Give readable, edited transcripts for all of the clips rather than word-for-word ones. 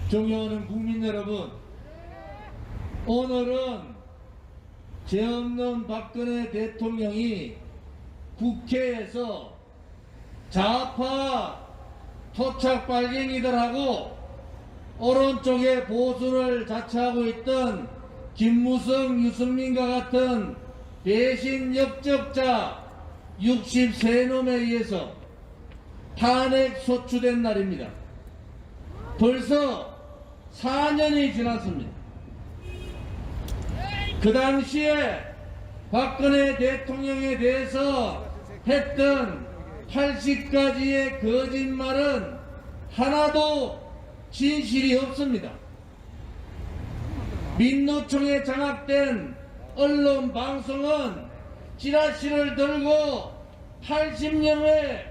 존경하는 국민 여러분, 오늘은 죄 없는 박근혜 대통령이 국회에서 좌파 토착 빨갱이들하고 오른쪽에 보수를 자처하고 있던 김무성, 유승민과 같은 배신 역적자 63놈에 의해서 탄핵 소추된 날입니다. 벌써 4년이 지났습니다. 그 당시에 박근혜 대통령에 대해서 했던 80가지의 거짓말은 하나도 진실이 없습니다. 민노총에 장악된 언론 방송은 찌라시를 들고 80명의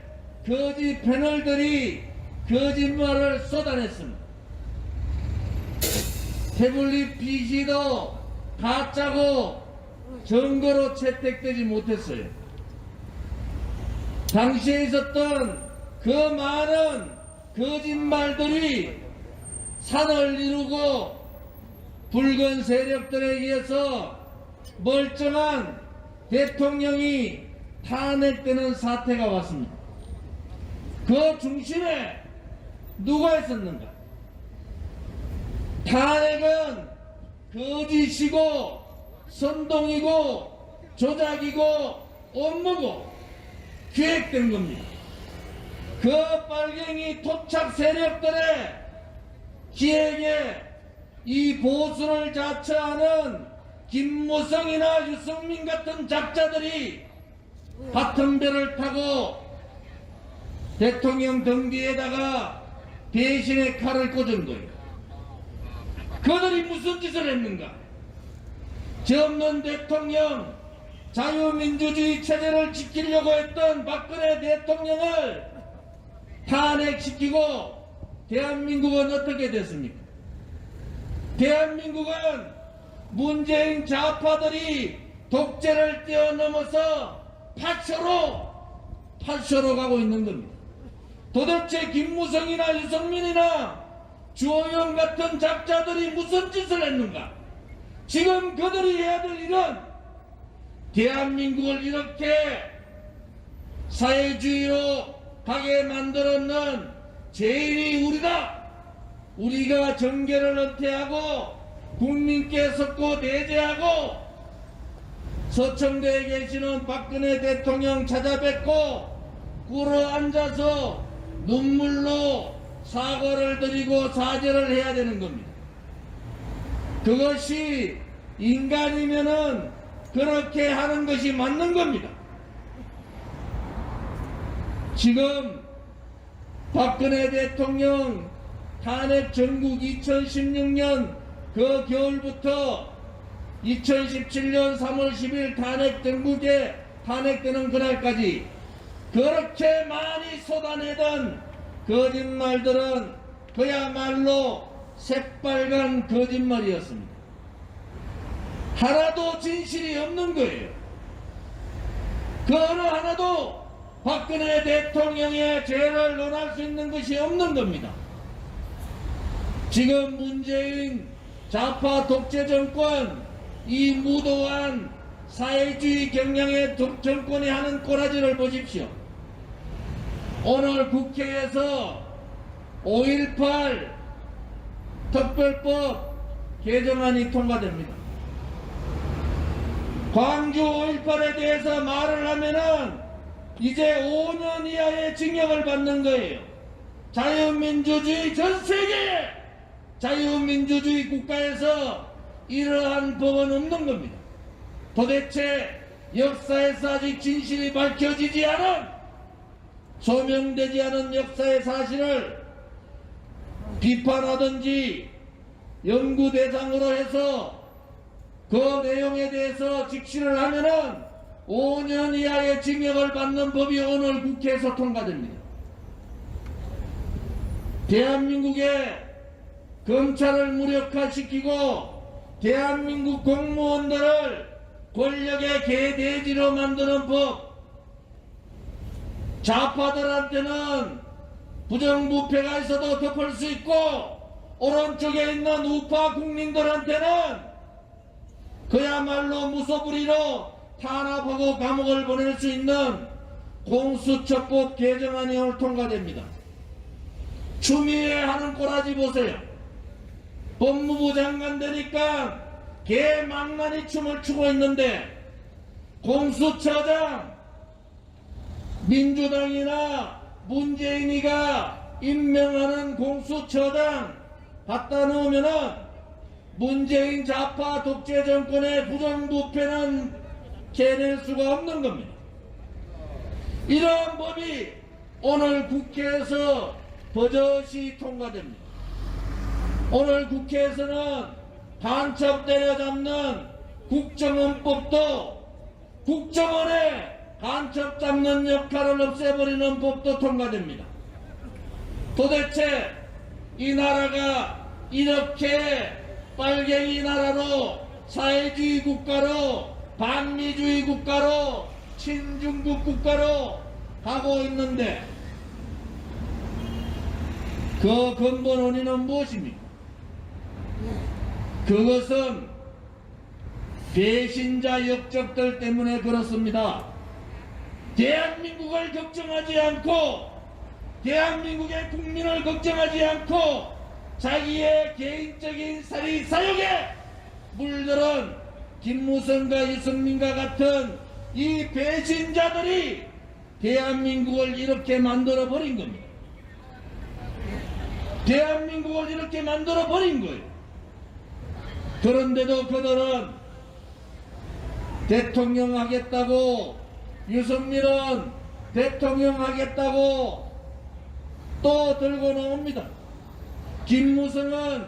거짓 패널들이 거짓말을 쏟아냈습니다. 태블릿 PC도 가짜고 증거로 채택되지 못했어요. 당시에 있었던 그 많은 거짓말들이 산을 이루고 붉은 세력들에 의해서 멀쩡한 대통령이 탄핵되는 사태가 왔습니다. 그 중심에 누가 있었는가? 탄핵은 거짓이고 선동이고 조작이고 업무고 기획된 겁니다. 그 빨갱이 토착 세력들의 기획에 이 보수를 자처하는 김무성이나 유승민 같은 작자들이 같은 배를 타고 대통령 등 뒤에다가 배신의 칼을 꽂은 거예요. 그들이 무슨 짓을 했는가? 죄 없는 대통령, 자유민주주의 체제를 지키려고 했던 박근혜 대통령을 탄핵시키고 대한민국은 어떻게 됐습니까? 대한민국은 문재인 좌파들이 독재를 뛰어넘어서 파쇼로 가고 있는 겁니다. 도대체 김무성이나 유승민이나 주호영 같은 작자들이 무슨 짓을 했는가? 지금 그들이 해야 될 일은 대한민국을 이렇게 사회주의로 가게 만들었는 죄인이 우리다. 우리가 정계를 은퇴하고 국민께 섰고 내재하고 서청대에 계시는 박근혜 대통령 찾아뵙고 꿇어 앉아서 눈물로 사과를 드리고 사죄를 해야 되는 겁니다. 그것이 인간이면은 그렇게 하는 것이 맞는 겁니다. 지금 박근혜 대통령 탄핵 전국 2016년 그 겨울부터 2017년 3월 10일 탄핵 전국에 탄핵되는 그날까지 그렇게 많이 쏟아내던 거짓말들은 그야말로 새빨간 거짓말이었습니다. 하나도 진실이 없는 거예요. 그 어느 하나도 박근혜 대통령의 죄를 논할 수 있는 것이 없는 겁니다. 지금 문재인 좌파 독재 정권, 이 무도한 사회주의 경향의 정권이 하는 꼬라지를 보십시오. 오늘 국회에서 5.18 특별법 개정안이 통과됩니다. 광주 5.18에 대해서 말을 하면은 이제 5년 이하의 징역을 받는 거예요. 자유민주주의 전 세계 자유민주주의 국가에서 이러한 법은 없는 겁니다. 도대체 역사에서 아직 진실이 밝혀지지 않은 소명되지 않은 역사의 사실을 비판하든지 연구 대상으로 해서 그 내용에 대해서 직시를 하면은 5년 이하의 징역을 받는 법이 오늘 국회에서 통과됩니다. 대한민국의 검찰을 무력화시키고 대한민국 공무원들을 권력의 개돼지로 만드는 법, 좌파들한테는 부정부패가 있어도 덮을 수 있고 오른쪽에 있는 우파 국민들한테는 그야말로 무소불위로 탄압하고 감옥을 보낼 수 있는 공수처법 개정안이 오늘 통과됩니다. 추미애 하는 꼬라지 보세요. 법무부 장관 되니까 개망나니 춤을 추고 있는데 공수처장 민주당이나 문재인이가 임명하는 공수처장 갖다 놓으면은 문재인 좌파 독재 정권의 부정부패는 캐낼 수가 없는 겁니다. 이러한 법이 오늘 국회에서 버젓이 통과됩니다. 오늘 국회에서는 간첩 때려잡는 국정원법도 국정원의 간첩 잡는 역할을 없애버리는 법도 통과됩니다. 도대체 이 나라가 이렇게 빨갱이 나라로 사회주의 국가로 반미주의 국가로 친중국 국가로 가고 있는데 그 근본 원인은 무엇입니까? 그것은 배신자 역적들 때문에 그렇습니다. 대한민국을 걱정하지 않고 대한민국의 국민을 걱정하지 않고 자기의 개인적인 사욕에 물들은 김무성과 유승민과 같은 이 배신자들이 대한민국을 이렇게 만들어 버린 겁니다. 대한민국을 이렇게 만들어 버린 거예요. 그런데도 그들은 대통령 하겠다고, 유승민은 대통령 하겠다고 또 들고 나옵니다. 김무성은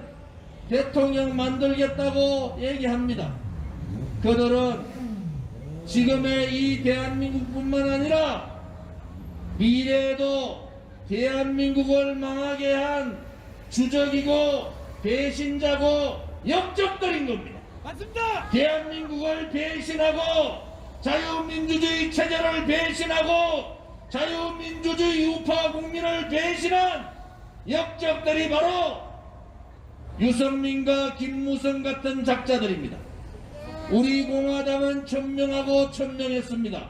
대통령 만들겠다고 얘기합니다. 그들은 지금의 이 대한민국뿐만 아니라 미래에도 대한민국을 망하게 한 주적이고 배신자고 역적들인 겁니다. 맞습니다. 대한민국을 배신하고 자유민주주의 체제를 배신하고 자유민주주의 우파 국민을 배신한 역적들이 바로 유승민과 김무성 같은 작자들입니다. 우리 공화당은 천명하고 천명했습니다.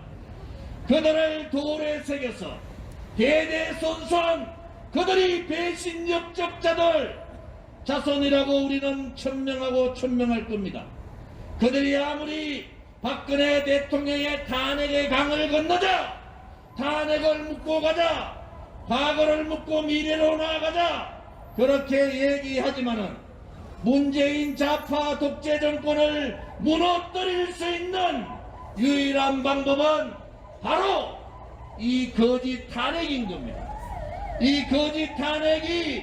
그들을 돌에 새겨서 대대손손 그들이 배신 역적자들 자손이라고 우리는 천명하고 천명할 겁니다. 그들이 아무리 박근혜 대통령의 탄핵의 강을 건너자, 탄핵을 묻고 가자, 과거를 묻고 미래로 나아가자 그렇게 얘기하지만은 문재인 좌파 독재 정권을 무너뜨릴 수 있는 유일한 방법은 바로 이 거짓 탄핵인 겁니다. 이 거짓 탄핵이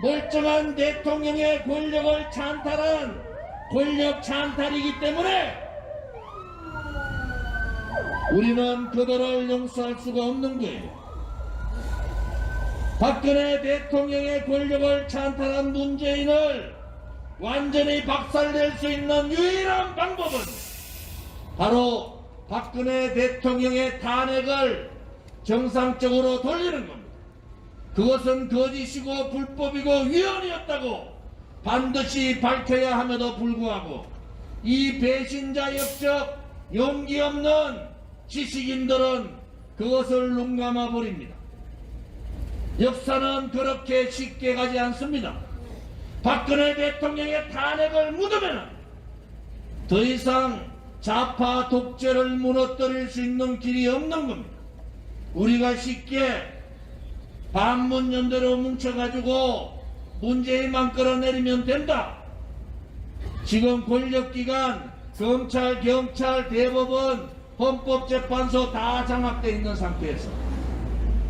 멀쩡한 대통령의 권력을 찬탈한 권력 찬탈이기 때문에 우리는 그들을 용서할 수가 없는 거예요. 박근혜 대통령의 권력을 찬탈한 문재인을 완전히 박살낼 수 있는 유일한 방법은 바로 박근혜 대통령의 탄핵을 정상적으로 돌리는 겁니다. 그것은 거짓이고 불법이고 위헌이었다고 반드시 밝혀야 함에도 불구하고 이 배신자 역적 용기 없는 지식인들은 그것을 눈감아 버립니다. 역사는 그렇게 쉽게 가지 않습니다. 박근혜 대통령의 탄핵을 묻으면 더 이상 좌파 독재를 무너뜨릴 수 있는 길이 없는 겁니다. 우리가 쉽게 반문연대로 뭉쳐가지고 문재인만 끌어내리면 된다. 지금 권력기관 검찰, 경찰, 대법원, 헌법재판소 다 장악되어 있는 상태에서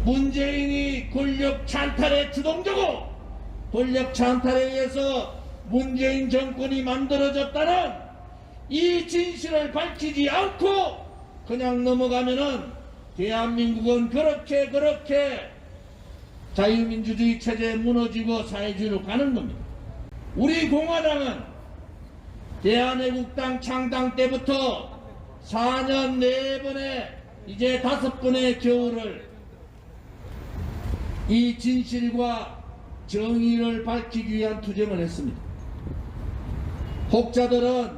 문재인이 권력 찬탈의 주동자고 권력 찬탈에 의해서 문재인 정권이 만들어졌다는 이 진실을 밝히지 않고 그냥 넘어가면은 대한민국은 그렇게 자유민주주의 체제에 무너지고 사회주의로 가는 겁니다. 우리 공화당은 대한애국당 창당 때부터 4년 4번의 이제 5번의 겨울을 이 진실과 정의를 밝히기 위한 투쟁을 했습니다. 혹자들은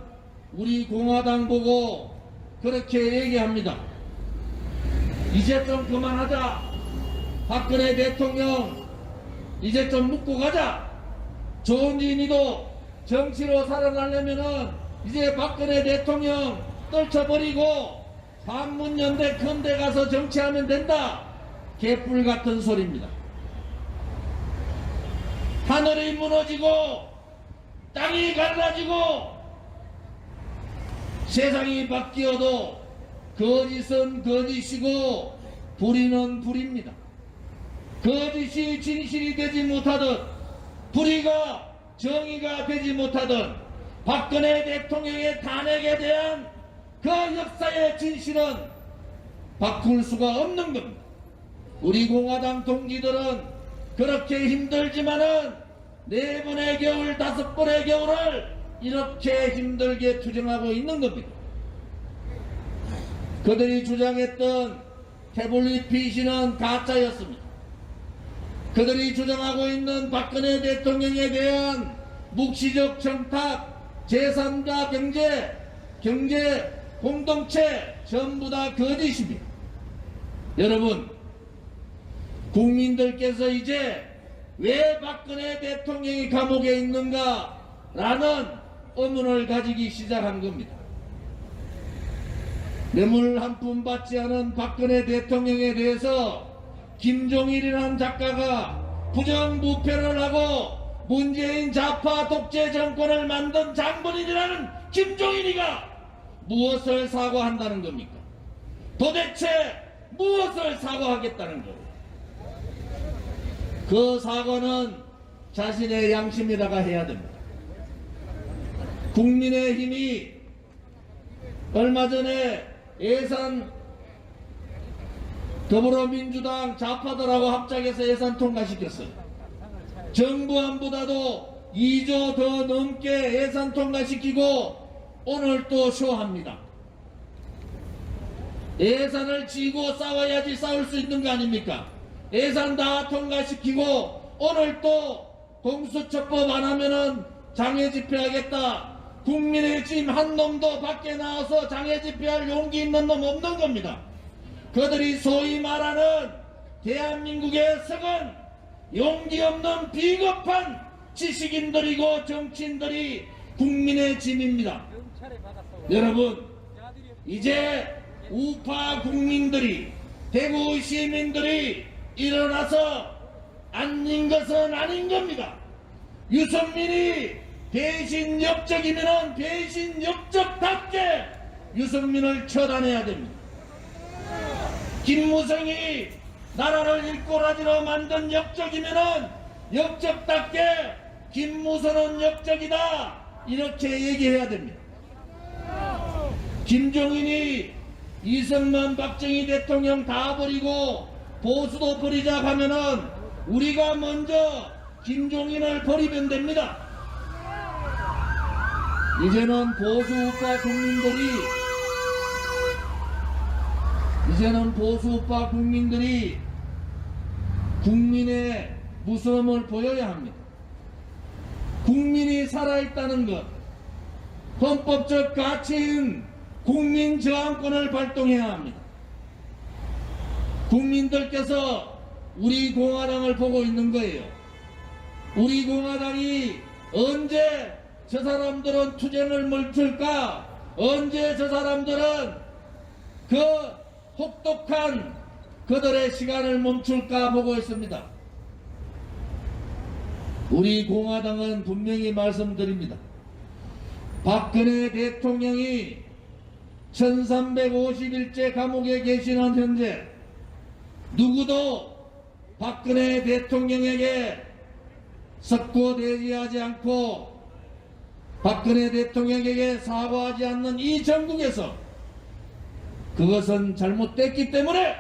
우리 공화당 보고 그렇게 얘기합니다. 이제 좀 그만하자. 박근혜 대통령 이제 좀 묻고 가자. 조은진이도 정치로 살아나려면은 이제 박근혜 대통령 떨쳐버리고 반문연대 큰데 가서 정치하면 된다. 개뿔 같은 소리입니다. 하늘이 무너지고 땅이 갈라지고 세상이 바뀌어도 거짓은 거짓이고 불의는 불의입니다. 거짓이 진실이 되지 못하듯 불의가 정의가 되지 못하듯 박근혜 대통령의 탄핵에 대한 그 역사의 진실은 바꿀 수가 없는 겁니다. 우리 공화당 동지들은 그렇게 힘들지만은 4번의 겨울 5번의 겨울을 이렇게 힘들게 투쟁하고 있는 겁니다. 그들이 주장했던 태블릿 PC는 가짜였습니다. 그들이 주장하고 있는 박근혜 대통령에 대한 묵시적 청탁, 제3자 경제 공동체 전부 다 거짓입니다. 여러분, 국민들께서 이제 왜 박근혜 대통령이 감옥에 있는가 라는 의문을 가지기 시작한 겁니다. 뇌물 한 푼 받지 않은 박근혜 대통령에 대해서 김종일이라는 작가가 부정부패를 하고 문재인 좌파 독재 정권을 만든 장본인이라는 김종일이가 무엇을 사과한다는 겁니까? 도대체 무엇을 사과하겠다는 겁니까? 그 사과는 자신의 양심에다가 해야 됩니다. 국민의힘이 얼마 전에 예산 더불어민주당 좌파들하고 합작해서 예산 통과시켰어요. 정부안보다도 2조 더 넘게 예산 통과시키고 오늘 또 쇼합니다. 예산을 지고 싸워야지 싸울 수 있는 거 아닙니까? 예산 다 통과시키고 오늘 또 공수처법 안 하면은 장애 집회하겠다. 국민의힘 한 놈도 밖에 나와서 장애 집회할 용기 있는 놈 없는 겁니다. 그들이 소위 말하는 대한민국의 석은 용기 없는 비겁한 지식인들이고 정치인들이 국민의 짐입니다. 여러분, 이제 우파 국민들이, 대구 시민들이 일어나서 앉는 것은 아닌 겁니다. 유승민이 배신 역적이면은 배신 역적답게 유승민을 처단해야 됩니다. 김무성이 나라를 일꼬라지로 만든 역적이면은 역적답게 김무성은 역적이다 이렇게 얘기해야 됩니다. 김종인이 이승만 박정희 대통령 다 버리고 보수도 버리자 하면은 우리가 먼저 김종인을 버리면 됩니다. 이제는 보수우파 국민들이 국민의 무서움을 보여야 합니다. 국민이 살아있다는 것, 헌법적 가치인 국민 저항권을 발동해야 합니다. 국민들께서 우리 공화당을 보고 있는 거예요. 우리 공화당이 언제 저 사람들은 투쟁을 멈출까? 언제 저 사람들은 그 혹독한 그들의 시간을 멈출까 보고 있습니다. 우리 공화당은 분명히 말씀드립니다. 박근혜 대통령이 1350일째 감옥에 계시는 현재 누구도 박근혜 대통령에게 석고대지하지 않고 박근혜 대통령에게 사과하지 않는 이 전국에서 그것은 잘못됐기 때문에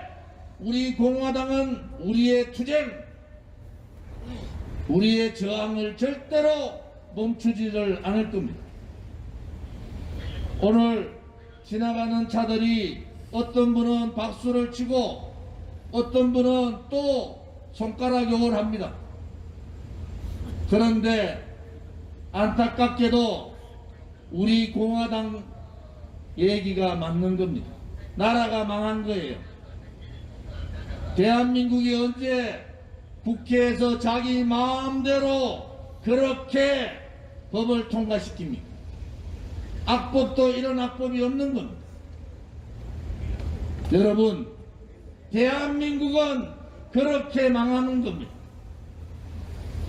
우리 공화당은 우리의 투쟁, 우리의 저항을 절대로 멈추지를 않을 겁니다. 오늘 지나가는 차들이 어떤 분은 박수를 치고 어떤 분은 또 손가락 욕을 합니다. 그런데 안타깝게도 우리 공화당 얘기가 맞는 겁니다. 나라가 망한 거예요. 대한민국이 언제 국회에서 자기 마음대로 그렇게 법을 통과시킵니까? 악법도 이런 악법이 없는 겁니다. 여러분, 대한민국은 그렇게 망하는 겁니다.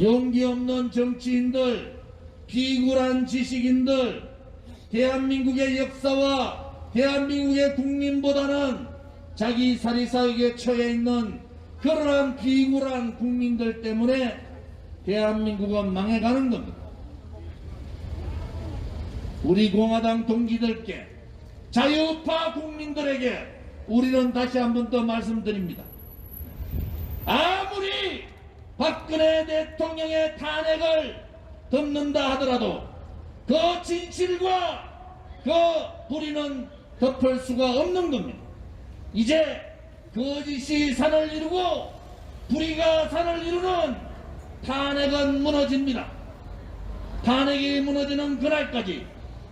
용기 없는 정치인들, 비굴한 지식인들, 대한민국의 역사와 대한민국의 국민보다는 자기 사리사욕에 처해 있는 그러한 비굴한 국민들 때문에 대한민국은 망해가는 겁니다. 우리 공화당 동지들께, 자유파 국민들에게 우리는 다시 한 번 더 말씀드립니다. 아무리 박근혜 대통령의 탄핵을 덮는다 하더라도 그 진실과 그 불의는 덮을 수가 없는 겁니다. 이제 거짓이 산을 이루고 불의가 산을 이루는 탄핵은 무너집니다. 탄핵이 무너지는 그날까지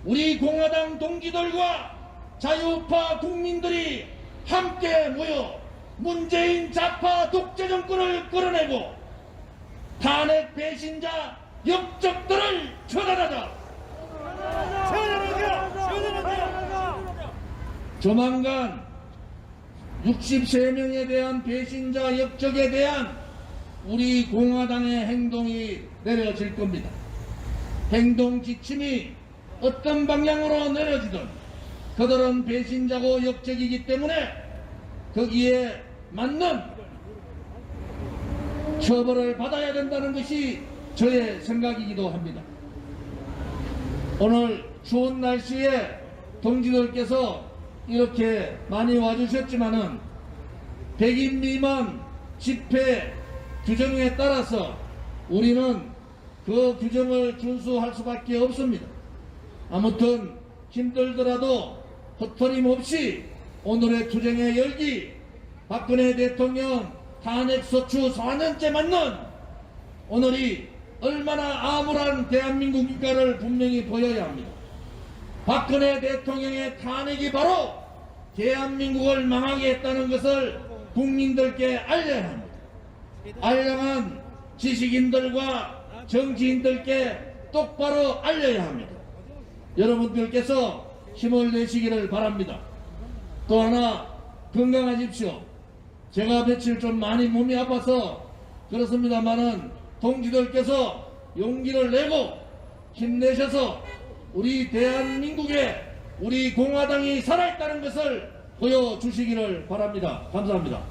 우리 공화당 동지들과 자유파 국민들이 함께 모여 문재인 좌파 독재 정권을 끌어내고 탄핵 배신자 역적들을 처단하자. 조만간 63명에 대한 배신자 역적에 대한 우리 공화당의 행동이 내려질 겁니다. 행동 지침이 어떤 방향으로 내려지든 그들은 배신자고 역적이기 때문에 거기에 맞는 처벌을 받아야 된다는 것이 저의 생각이기도 합니다. 오늘 추운 날씨에 동지들께서 이렇게 많이 와주셨지만은 100인 미만 집회 규정에 따라서 우리는 그 규정을 준수할 수밖에 없습니다. 아무튼 힘들더라도 헛터림 없이 오늘의 투쟁의 열기, 박근혜 대통령 탄핵소추 4년째 맞는 오늘이 얼마나 암울한 대한민국인가를 분명히 보여야 합니다. 박근혜 대통령의 탄핵이 바로 대한민국을 망하게 했다는 것을 국민들께 알려야 합니다. 알량한 지식인들과 정치인들께 똑바로 알려야 합니다. 여러분들께서 힘을 내시기를 바랍니다. 또 하나 건강하십시오. 제가 며칠 좀 많이 몸이 아파서 그렇습니다만은 동지들께서 용기를 내고 힘내셔서 우리 대한민국에 우리 공화당이 살아있다는 것을 보여주시기를 바랍니다. 감사합니다.